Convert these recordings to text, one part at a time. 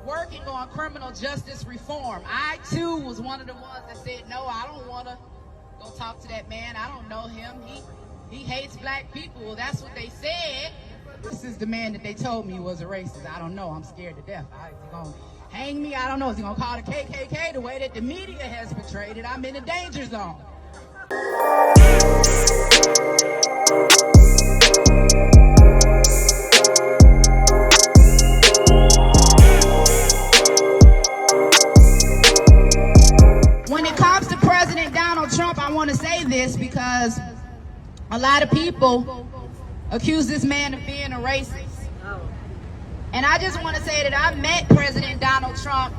working on criminal justice reform. I too was one of the ones that said, no, I don't want to go talk to that man. I don't know him. He hates black people. Well, that's what they said. This is the man that they told me was a racist. I don't know. I'm scared to death. Is he going to hang me? I don't know. Is he going to call the KKK the way that the media has portrayed it? I'm in the danger zone. When it comes to President Donald Trump, I want to say this because a lot of people accuse this man of being a racist. And I just want to say that I met President Donald Trump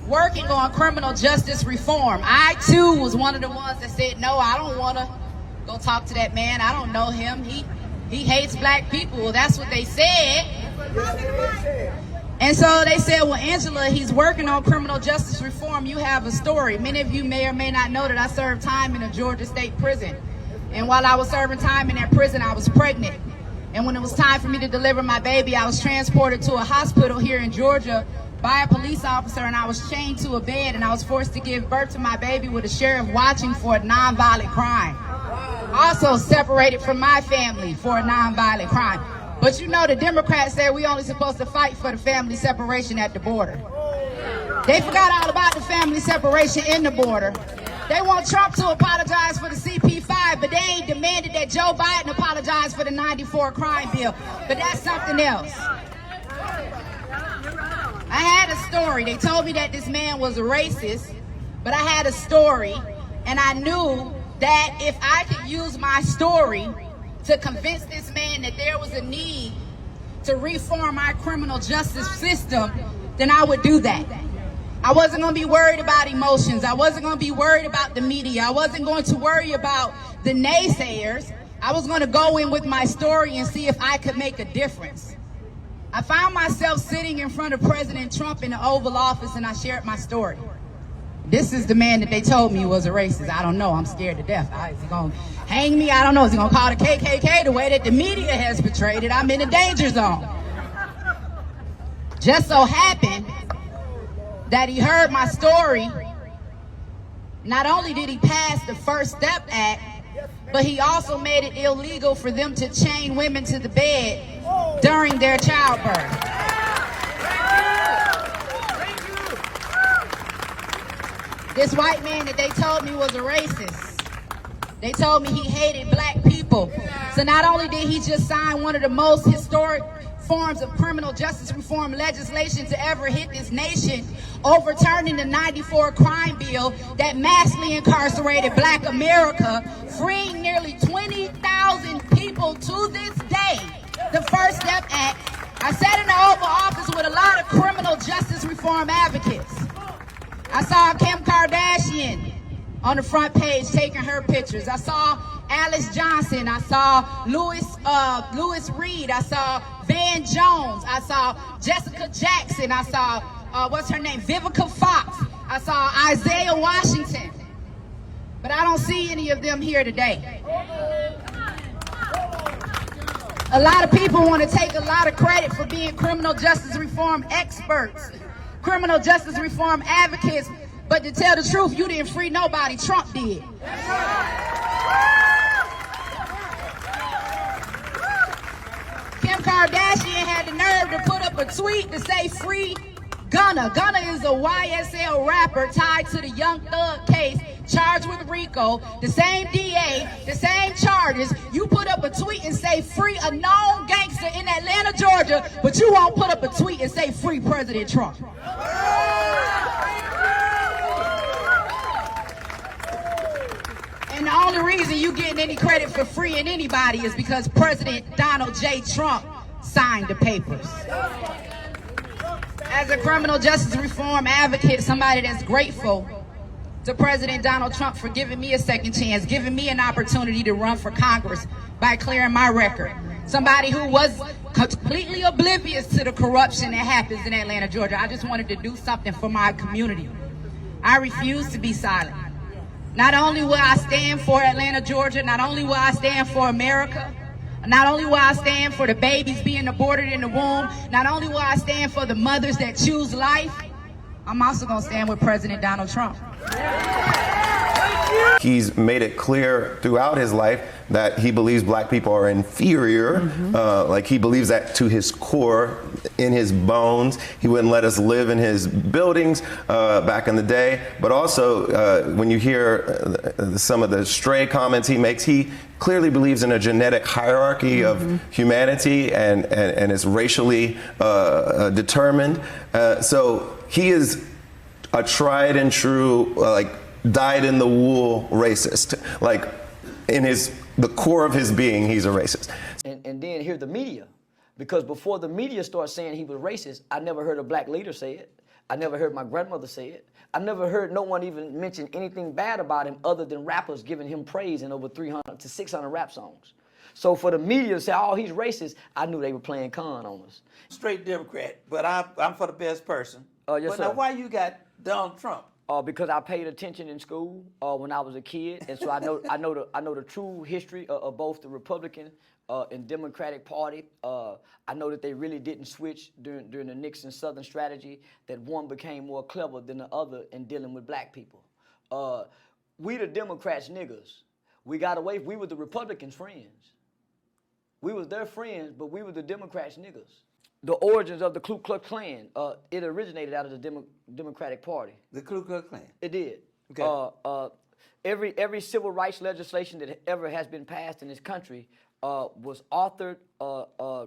working on criminal justice reform. I too was one of the ones that said, no, I don't want to go talk to that man. I don't know him. He hates black people. Well, that's what they said. And so they said, well, Angela, he's working on criminal justice reform. You have a story. Many of you may or may not know that I served time in a Georgia state prison. And while I was serving time in that prison, I was pregnant. And when it was time for me to deliver my baby, I was transported to a hospital here in Georgia by a police officer, and I was chained to a bed, and I was forced to give birth to my baby with a sheriff watching for a nonviolent crime. Also separated from my family for a nonviolent crime. But you know, the Democrats said we only supposed to fight for the family separation at the border. They forgot all about the family separation in the border. They want Trump to apologize for the CP5, but they ain't demanded that Joe Biden apologize for the 94 crime bill. But that's something else. I had a story. They told me that this man was a racist, but I had a story, and I knew that if I could use my story to convince this man that there was a need to reform our criminal justice system, then I would do that. I wasn't going to be worried about emotions. I wasn't going to be worried about the media. I wasn't going to worry about the naysayers. I was going to go in with my story and see if I could make a difference. I found myself sitting in front of President Trump in the Oval Office, and I shared my story. This is the man that they told me was a racist. I don't know. I'm scared to death. Is he going to hang me? I don't know. Is he going to call the KKK the way that the media has portrayed it? I'm in the danger zone. Just so happened that he heard my story. Not only did he pass the First Step Act, but he also made it illegal for them to chain women to the bed during their childbirth. This white man that they told me was a racist, they told me he hated black people. So not only did he just sign one of the most historic forms of criminal justice reform legislation to ever hit this nation, overturning the 94 crime bill that massively incarcerated black America, freeing nearly 20,000 people to this day. The First Step Act. I sat in the Oval Office with a lot of criminal justice reform advocates. I saw Kim Kardashian on the front page taking her pictures. I saw Alice Johnson. I saw Louis Reed. I saw Van Jones. I saw Jessica Jackson. I saw, what's her name? Vivica Fox. I saw Isaiah Washington. But I don't see any of them here today. A lot of people want to take a lot of credit for being criminal justice reform experts, criminal justice reform advocates, but to tell the truth, you didn't free nobody. Trump did. Kim Kardashian had the nerve to put up a tweet to say free Gunna. Gunna is a YSL rapper tied to the Young Thug case, charged with RICO, the same DA, the same charges. You put up a tweet and say free a known gangster in Atlanta, Georgia, but you won't put up a tweet and say free President Trump. And the only reason you getting any credit for freeing anybody is because President Donald J. Trump signed the papers. As a criminal justice reform advocate, somebody that's grateful to President Donald Trump for giving me a second chance, giving me an opportunity to run for Congress by clearing my record. Somebody who was completely oblivious to the corruption that happens in Atlanta, Georgia. I just wanted to do something for my community. I refuse to be silent. Not only will I stand for Atlanta, Georgia, not only will I stand for America, Not only will I stand for the babies being aborted in the womb, not only will I stand for the mothers that choose life, I'm also going to stand with President Donald Trump. He's made it clear throughout his life that he believes black people are inferior. Like he believes that to his core, in his bones. He wouldn't let us live in his buildings back in the day. But also, when you hear some of the stray comments he makes, he clearly believes in a genetic hierarchy of humanity and is racially determined. So he is a tried and true, like, dyed-in-the-wool racist. Like, in the core of his being, he's a racist. And then hear the media, because before the media started saying he was racist, I never heard a black leader say it. I never heard my grandmother say it. I never heard no one even mention anything bad about him other than rappers giving him praise in over 300 to 600 rap songs. So for the media to say, oh, he's racist, I knew they were playing con on us. Straight Democrat, but I'm for the best person. Yes, but sir. Now, why you got Donald Trump? Because I paid attention in school when I was a kid, and so I know the true history of both the Republican and Democratic Party. I know that they really didn't switch during the Nixon Southern strategy. That one became more clever than the other in dealing with black people. We the Democrats niggas. We got away. We were the Republicans' friends. We was their friends, but we were the Democrats niggas. The origins of the Ku Klux Klan, it originated out of the Democratic Party. The Ku Klux Klan? It did. Okay. Every civil rights legislation that ever has been passed in this country was authored,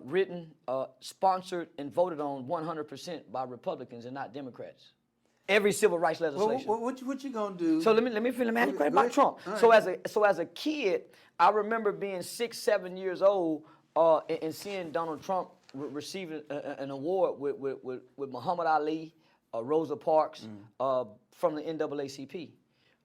written, sponsored, and voted on 100% by Republicans and not Democrats. Every civil rights legislation. Well, what you gonna do? So let me ask you about Trump. Right. So as a kid, I remember being 6, 7 years old and seeing Donald Trump receiving an award with Muhammad Ali, Rosa Parks from the NAACP.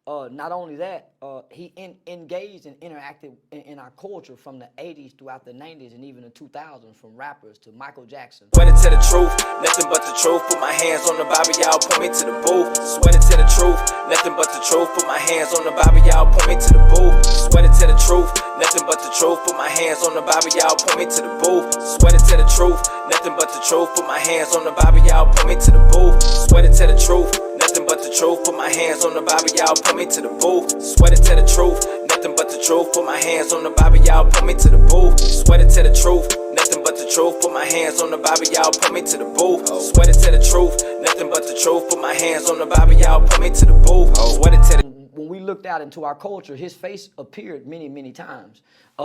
Not only that, he engaged and interacted in our culture from the 80s throughout the 90s and even the 2000s, from rappers to Michael Jackson. Swear to the truth, nothing but the truth. Put my hands on the Bible, y'all point me to the booth. Swear to the truth, nothing but the truth. Put my hands on the Bible, y'all point me to the booth. Swear to the truth, nothing but the truth. Put my hands on the Bible, y'all point me to the booth. Swear to the truth, nothing but the truth. Put my hands on the Bible, y'all point me to the booth. Swear to the truth, nothing but the truth. Put my hands on the Bible, y'all point me to the booth. Swear to the truth, nothing but the truth. Put my hands on the Bible, y'all point me to the booth. Swear to the truth, nothing but the truth. Put my hands on the Bible, y'all point me to the booth. Swear to the truth, nothing but the truth. Put my hands on the Bible, y'all point me to the booth. Swear to the. When we looked out into our culture, his face appeared many, many times.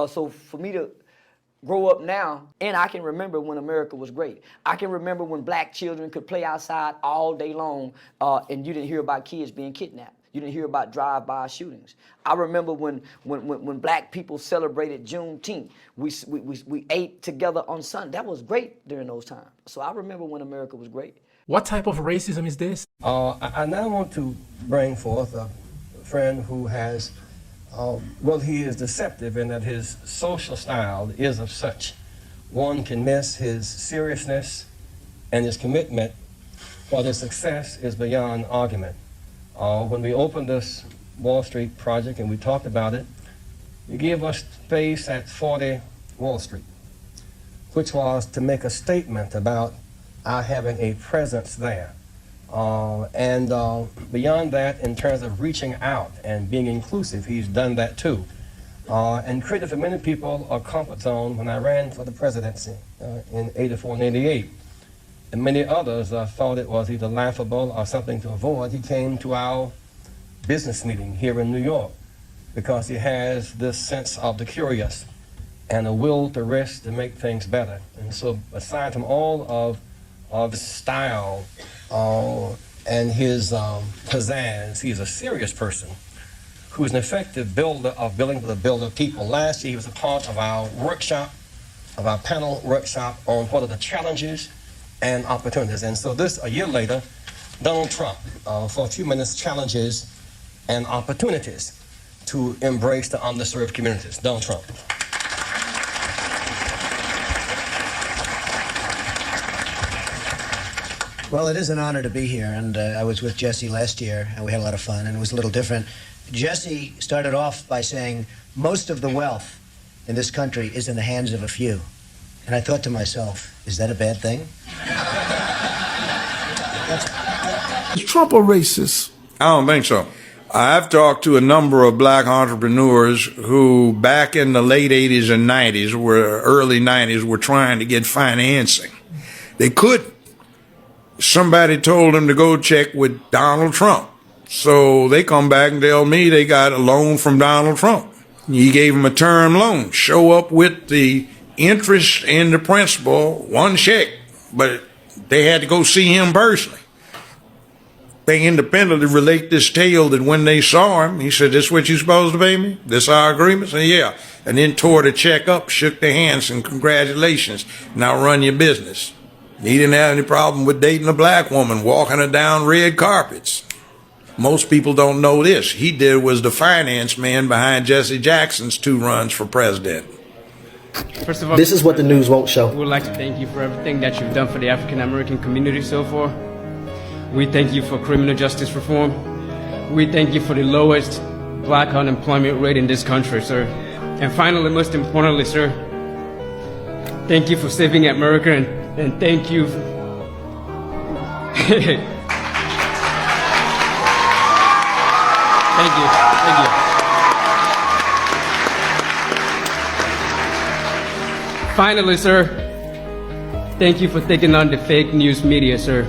So for me to grow up now, and I can remember when America was great. I can remember when black children could play outside all day long, and you didn't hear about kids being kidnapped. You didn't hear about drive-by shootings. I remember when black people celebrated Juneteenth. We ate together on Sunday. That was great during those times. So I remember when America was great. What type of racism is this? I now want to bring forth a friend who has, well, he is deceptive in that his social style is of such. One can miss his seriousness and his commitment, while his success is beyond argument. When we opened this Wall Street project and we talked about it, he gave us space at 40 Wall Street, which was to make a statement about our having a presence there. And beyond that, in terms of reaching out and being inclusive, he's done that too. And created for many people a comfort zone when I ran for the presidency in 84 and 88. And many others thought it was either laughable or something to avoid. He came to our business meeting here in New York because he has this sense of the curious and a will to risk to make things better. And so aside from all of his style and his pizzazz, he's a serious person who is an effective builder of building for the builder people. Last year he was a part of our workshop, of our panel workshop on what are the challenges and opportunities. And so this, a year later, Donald Trump, for a few minutes, challenges and opportunities to embrace the underserved communities. Donald Trump. Well, it is an honor to be here, and I was with Jesse last year, and we had a lot of fun, and it was a little different. Jesse started off by saying most of the wealth in this country is in the hands of a few. And I thought to myself, is that a bad thing? Is Trump a racist? I don't think so. I've talked to a number of black entrepreneurs who back in the late 80s and 90s, early 90s, were trying to get financing. They couldn't. Somebody told them to go check with Donald Trump. So they come back and tell me they got a loan from Donald Trump. He gave them a term loan. Show up with the interest and the principal, one check. But they had to go see him personally. They independently relate this tale that when they saw him, he said, "This what you supposed to pay me? This our agreement?" I said, "Yeah." And then tore the check up, shook their hands, and congratulations. Now run your business. He didn't have any problem with dating a black woman, walking her down red carpets. Most people don't know this. He was the finance man behind Jesse Jackson's 2 runs for president. First of all, this is what the news won't show. We would like to thank you for everything that you've done for the African American community so far. We thank you for criminal justice reform. We thank you for the lowest black unemployment rate in this country, sir. And finally, most importantly, sir, thank you for saving America, and thank you. Thank you. Thank you. Finally, sir, thank you for taking on the fake news media, sir.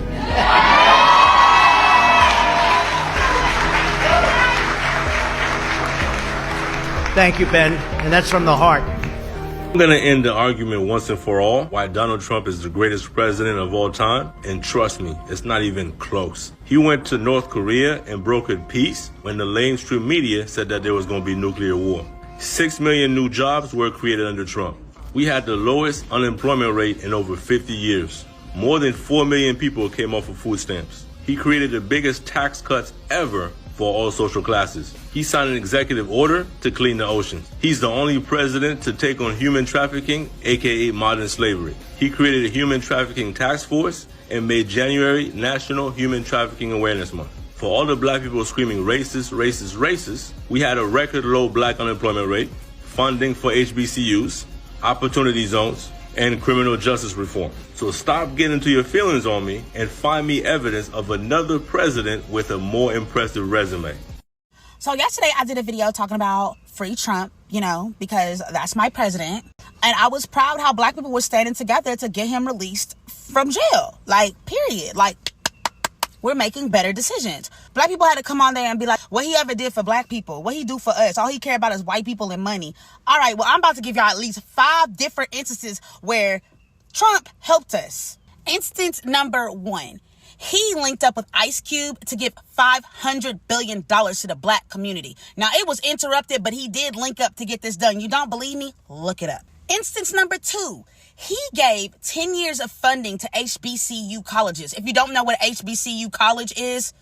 Thank you, Ben, and that's from the heart. I'm going to end the argument once and for all why Donald Trump is the greatest president of all time. And trust me, it's not even close. He went to North Korea and brokered peace when the mainstream media said that there was going to be nuclear war. 6 million new jobs were created under Trump. We had the lowest unemployment rate in over 50 years. More than 4 million people came off of food stamps. He created the biggest tax cuts ever for all social classes. He signed an executive order to clean the oceans. He's the only president to take on human trafficking, aka modern slavery. He created a human trafficking task force and made January National Human Trafficking Awareness Month. For all the black people screaming racist, racist, racist, we had a record low black unemployment rate, funding for HBCUs, opportunity zones, and criminal justice reform. So stop getting into your feelings on me and find me evidence of another president with a more impressive resume. So yesterday I did a video talking about free Trump, because that's my president. And I was proud how black people were standing together to get him released from jail. Period. We're making better decisions. Black people had to come on there and be like, what he ever did for black people, what he do for us. All he cared about is white people and money. All right, well, I'm about to give y'all at least 5 different instances where Trump helped us. Instance number 1. He linked up with Ice Cube to give $500 billion to the black community. Now, it was interrupted, but he did link up to get this done. You don't believe me? Look it up. Instance number 2. He gave 10 years of funding to HBCU colleges. If you don't know what HBCU college is,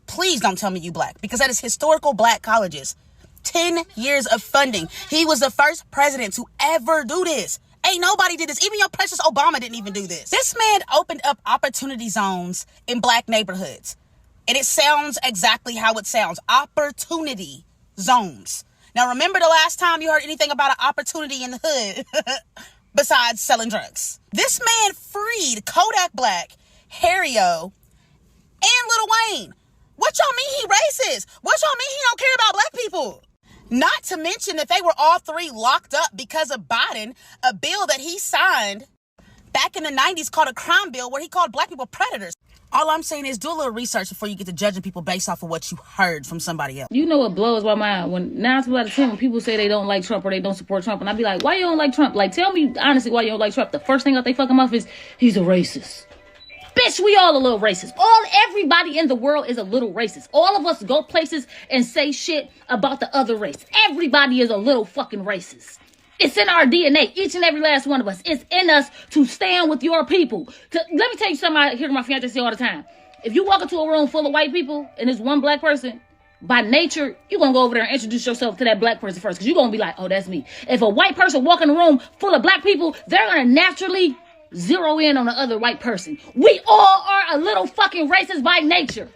please don't tell me you black, because that is historical black colleges. 10 years of funding. He was the first president to ever do this. Ain't nobody did this. Even your precious Obama didn't even do this. This man opened up opportunity zones in black neighborhoods. And it sounds exactly how it sounds. Opportunity zones. Now, remember the last time you heard anything about an opportunity in the hood besides selling drugs? This man freed Kodak Black, Harry-O, and Lil Wayne. What y'all mean he racist? What y'all mean he don't care about black people? Not to mention that they were all 3 locked up because of Biden, a bill that he signed back in the 90s called a crime bill where he called black people predators. All I'm saying is do a little research before you get to judging people based off of what you heard from somebody else. You know what blows my mind? When 9 times out of 10, when people say they don't like Trump or they don't support Trump, and I be like, why you don't like Trump? Tell me honestly why you don't like Trump. The first thing out they fucking mouth is, he's a racist. Bitch, we all a little racist. Everybody in the world is a little racist. All of us go places and say shit about the other race. Everybody is a little fucking racist. It's in our DNA, each and every last one of us. It's in us to stand with your people. Let me tell you something I hear my fiance say all the time. If you walk into a room full of white people and there's one black person, by nature, you're going to go over there and introduce yourself to that black person first, because you're going to be like, oh, that's me. If a white person walk in a room full of black people, they're going to naturally zero in on the other white person. We all are a little fucking racist by nature.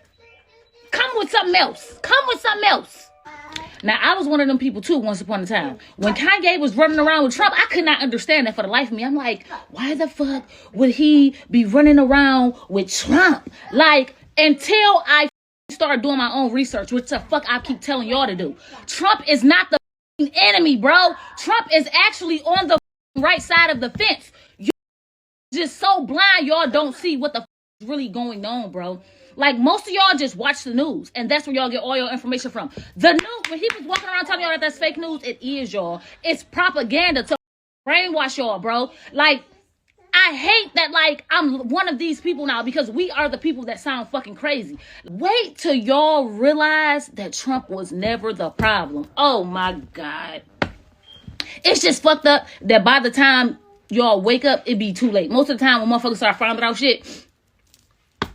Come with something else. Come with something else. Now, I was one of them people too once upon a time. When Kanye was running around with Trump, I could not understand that for the life of me. I'm like, why the fuck would he be running around with Trump? Like, until I start doing my own research, which the fuck I keep telling y'all to do. Trump is not the enemy, bro. Trump is actually on the right side of the fence. You're just so blind, y'all don't see what the fuck is really going on, bro. Like, most of y'all just watch the news, and that's where y'all get all your information from. The news, when he was walking around telling y'all that that's fake news, it is, y'all. It's propaganda to brainwash y'all, bro. Like, I hate that, like, I'm one of these people now because we are the people that sound fucking crazy. Wait till y'all realize that Trump was never the problem. Oh, my God. It's just fucked up that by the time y'all wake up, it be too late. Most of the time when motherfuckers start finding out shit,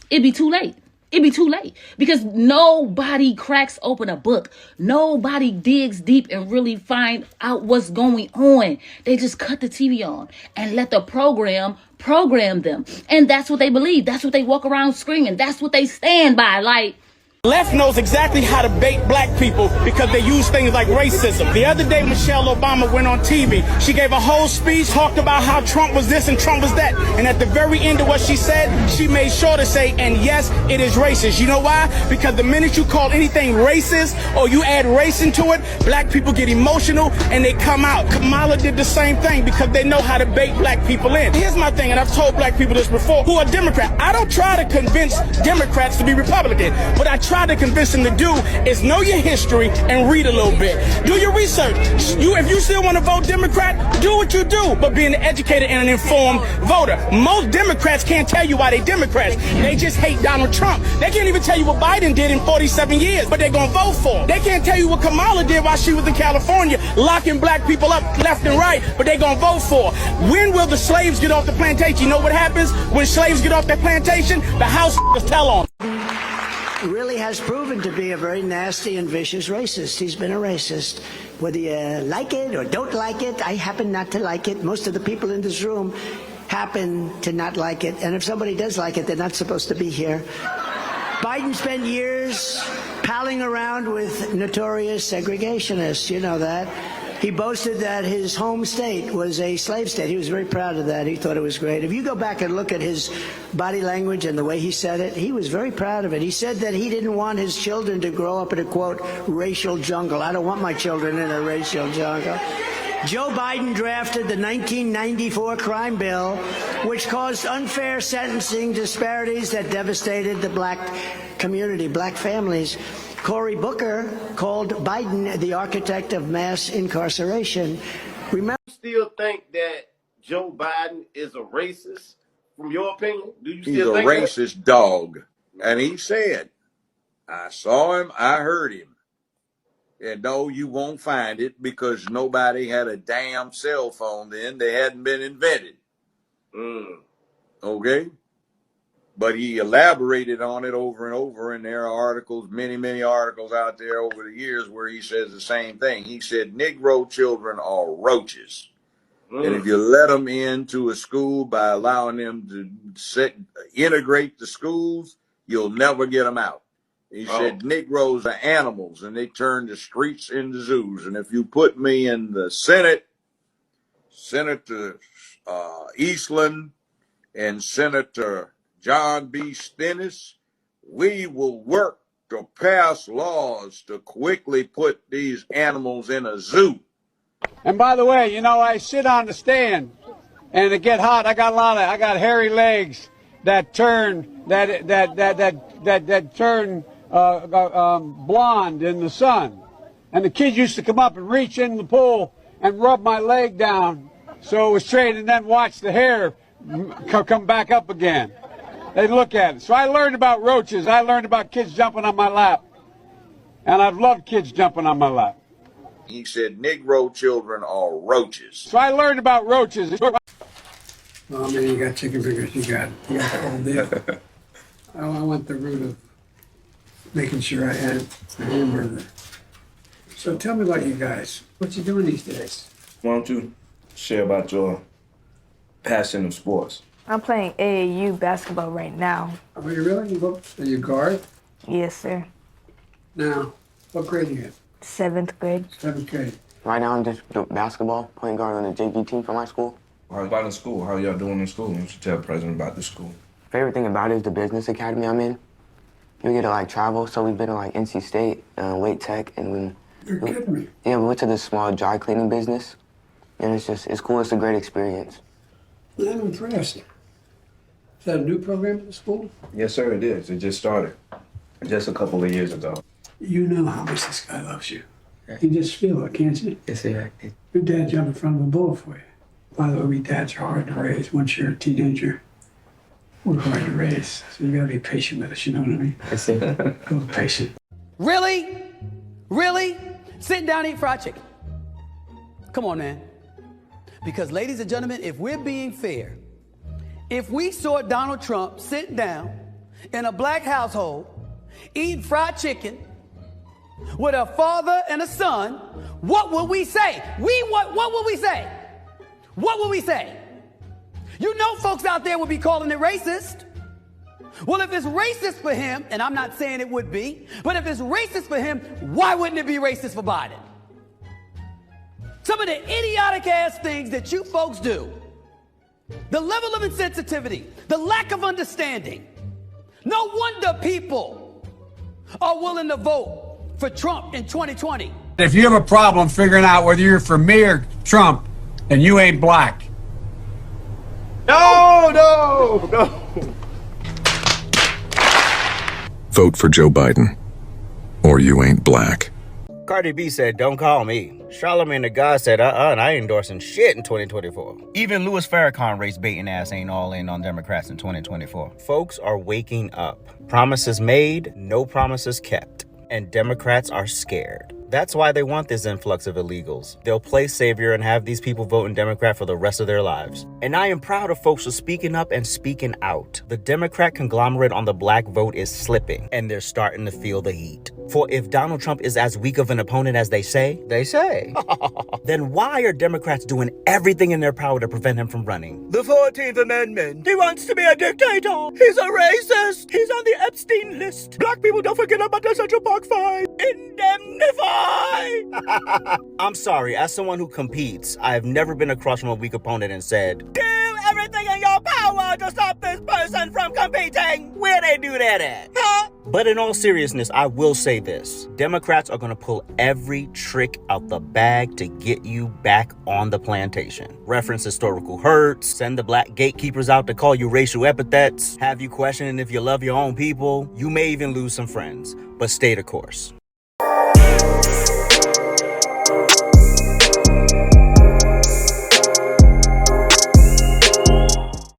it be too late. It be too late because nobody cracks open a book. Nobody digs deep and really find out what's going on. They just cut the TV on and let the program them. And that's what they believe. That's what they walk around screaming. That's what they stand by. Like, Left knows exactly how to bait black people because they use things like racism. The other day, Michelle Obama went on TV. She gave a whole speech, talked about how Trump was this and Trump was that. And at the very end of what she said, she made sure to say, and yes, it is racist. You know why? Because the minute you call anything racist or you add race into it, black people get emotional and they come out. Kamala did the same thing because they know how to bait black people in. Here's my thing, and I've told black people this before, who are Democrats. I don't try to convince Democrats to be Republican, but I try to convince them to do is know your history and read a little bit. Do your research. If you still want to vote Democrat, do what you do, but be an educated and an informed voter. Most Democrats can't tell you why they Democrats. They just hate Donald Trump. They can't even tell you what Biden did in 47 years, but they're going to vote for him. They can't tell you what Kamala did while she was in California, locking black people up left and right, but they're going to vote for her. When will the slaves get off the plantation? You know what happens when slaves get off that plantation? The house tell on them. Really has proven to be a very nasty and vicious racist. He's been a racist. Whether you like it or don't like it, I happen not to like it. Most of the people in this room happen to not like it. And if somebody does like it, they're not supposed to be here. Biden spent years palling around with notorious segregationists. You know that. He boasted that his home state was a slave state. He was very proud of that. He thought it was great. If you go back and look at his body language and the way he said it, he was very proud of it. He said that he didn't want his children to grow up in a, quote, racial jungle. I don't want my children in a racial jungle. Joe Biden drafted the 1994 crime bill, which caused unfair sentencing disparities that devastated the black community, black families. Cory Booker called Biden the architect of mass incarceration. Remember, still think that Joe Biden is a racist, from your opinion? Do you He's still a think racist dog. And he said, I saw him, I heard him. And no, you won't find it because nobody had a damn cell phone then. They hadn't been invented. Okay? But he elaborated on it over and over, and there are articles, many, many articles out there over the years where he says the same thing. He said, Negro children are roaches. And if you let them into a school by allowing them to integrate the schools, you'll never get them out. He said Negroes are animals, and they turn the streets into zoos. And if you put me in the Senate, Senator Eastland and Senator John B. Stennis, we will work to pass laws to quickly put these animals in a zoo. And by the way, you know, I sit on the stand and it get hot. I got hairy legs that turn turn blonde in the sun. And the kids used to come up and reach in the pool and rub my leg down so it was straight, and then watch the hair come back up again. They look at it. So I learned about roaches. I learned about kids jumping on my lap. And I've loved kids jumping on my lap. He said Negro children are roaches. So I learned about roaches. Oh man, you got chicken fingers. You got the whole deal. I went the route of making sure I had a hamburger. So tell me about you guys. What you doing these days? Why don't you share about your passion of sports? I'm playing AAU basketball right now. Are you really? Are you guard? Yes, sir. Now, what grade are you in? 7th grade. 7th grade. Right now I'm just doing basketball, point guard on the JV team for my school. How about in school? How y'all doing in school? You should tell the president about the school. Favorite thing about it is the business academy I'm in. We get to like travel, so we've been to like NC State, Wait Tech, and You're kidding me. yeah, we went to this small dry cleaning business, and it's cool. It's a great experience. I'm impressed. Is that a new program at the school? Yes, sir, it is. It just started just a couple of years ago. You know how much this guy loves you. You just feel it, can't you? Yes, sir. Your dad jumped in front of a bull for you. By the way, we dads are hard to raise. Once you're a teenager, we're hard to raise. So you gotta be patient with us, you know what I mean? Yes, sir. Go patient. Really? Really? Sitting down and eat fried chicken. Come on, man. Because, ladies and gentlemen, if we're being fair, if we saw Donald Trump sitting down in a black household, eating fried chicken with a father and a son, what would we say? What would we say? What would we say? You know folks out there would be calling it racist. Well, if it's racist for him, and I'm not saying it would be, but if it's racist for him, why wouldn't it be racist for Biden? Some of the idiotic ass things that you folks do, the level of insensitivity, the lack of understanding. No wonder people are willing to vote for Trump in 2020. If you have a problem figuring out whether you're for me or Trump, then you ain't black. No. Vote for Joe Biden, or you ain't black. Cardi B said, don't call me. Charlamagne the God said, and I ain't endorsing shit in 2024. Even Louis Farrakhan race baiting ass ain't all in on Democrats in 2024. Folks are waking up. Promises made, no promises kept. And Democrats are scared. That's why they want this influx of illegals. They'll play savior and have these people voting Democrat for the rest of their lives. And I am proud of folks for speaking up and speaking out. The Democrat conglomerate on the black vote is slipping, and they're starting to feel the heat. For if Donald Trump is as weak of an opponent as they say, then why are Democrats doing everything in their power to prevent him from running? The 14th Amendment. He wants to be a dictator. He's a racist. He's on the Epstein list. Black people, don't forget about the Central Park Five. Indemnify. I'm sorry, as someone who competes, I have never been across from a weak opponent and said, do everything in your power to stop this person from competing. Where they do that at? Huh? But in all seriousness, I will say this. Democrats are going to pull every trick out the bag to get you back on the plantation. Reference historical hurts, send the black gatekeepers out to call you racial epithets, have you questioning if you love your own people. You may even lose some friends, but stay the course.